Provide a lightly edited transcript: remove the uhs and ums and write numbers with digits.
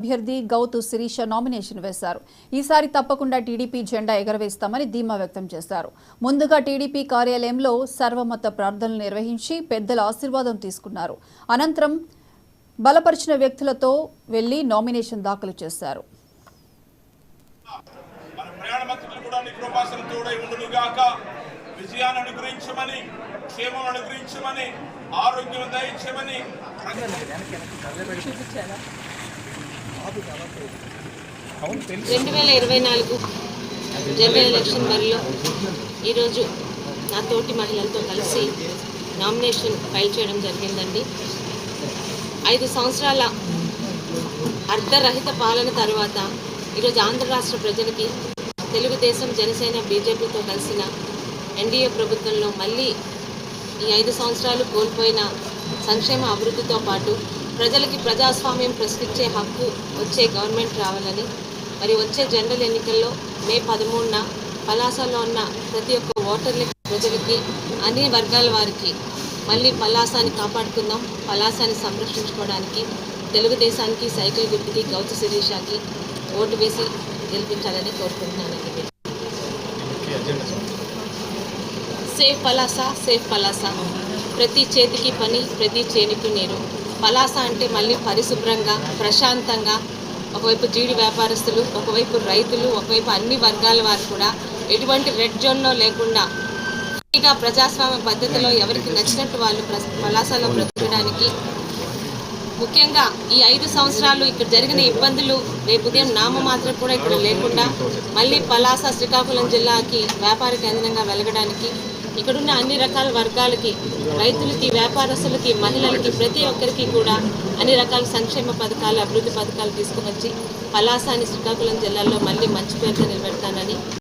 అభ్యర్థి గౌతు శిరీష నామినేషన్ వేశారు. ఈసారి తప్పకుండా టీడీపీ జెండా ఎగరవేస్తామని ధీమా వ్యక్తం చేశారు. ముందుగా టీడీపీ కార్యాలయంలో సర్వమత ప్రార్థనలు నిర్వహించి పెద్దల ఆశీర్వాదం తీసుకున్నారు. అనంతరం బలపరిచిన వ్యక్తులతో వెళ్లి నామినేషన్ దాఖలు చేశారు. ఆరోగ్యం దయచేయమని 2024 జనరల్ ఎలక్షన్ బరిలో ఈరోజు నా తోటి మహిళలతో కలిసి నామినేషన్ ఫైల్ చేయడం జరిగిందండి. 5 సంవత్సరాల అర్ధరహిత పాలన తర్వాత ఈరోజు ఆంధ్ర రాష్ట్ర ప్రజలకి తెలుగుదేశం, జనసేన, బీజేపీతో కలిసిన ఎన్డీఏ ప్రభుత్వంలో మళ్ళీ ఈ 5 సంవత్సరాలు కోల్పోయిన సంక్షేమ అభివృద్ధితో పాటు ప్రజలకి ప్రజాస్వామ్యం ప్రశ్నించే హక్కు వచ్చే గవర్నమెంట్ రావాలని, మరి వచ్చే జనరల్ ఎన్నికల్లో మే 13న పలాసలో ఉన్న ప్రతి ఒక్క ఓటర్ల ప్రజలకి, అన్ని వర్గాల వారికి మళ్ళీ పలాసాని కాపాడుకుందాం, పలాసాని సంరక్షించుకోవడానికి తెలుగుదేశానికి, సైకిల్ గుర్తుకి, గౌతు శిరీషకి ఓటు వేసి గెలిపించాలని కోరుకుంటున్నానండి. Safe Palasa, safe Palasa. ప్రతి చేతికి పని, ప్రతి చేనికి నీరు. పలాస అంటే మళ్ళీ పరిశుభ్రంగా, ప్రశాంతంగా, ఒకవైపు జీడి వ్యాపారస్తులు, ఒకవైపు రైతులు, ఒకవైపు అన్ని వర్గాల వారు కూడా ఎటువంటి రెడ్ జోన్లో లేకుండా ఫ్రీగా ప్రజాస్వామ్య పద్ధతిలో ఎవరికి నచ్చినట్టు వాళ్ళు పలాసలో బ్రతకడానికి, ముఖ్యంగా ఈ 5 సంవత్సరాలు ఇక్కడ జరిగిన ఇబ్బందులు రేపు ఉదయం నామమాత్రం కూడా ఇక్కడ లేకుండా మళ్ళీ పలాస శ్రీకాకుళం జిల్లాకి వ్యాపార కేంద్రంగా వెలగడానికి, ఇక్కడున్న అన్ని రకాల వర్గాలకి, రైతులకి, వ్యాపారస్తులకి, మహిళలకి, ప్రతి ఒక్కరికి కూడా అన్ని రకాల సంక్షేమ పథకాలు, అభివృద్ధి పథకాలు తీసుకువచ్చి పలాసాని శ్రీకాకుళం జిల్లాలో మళ్ళీ మంచి పేరుతో నిలబెడతానని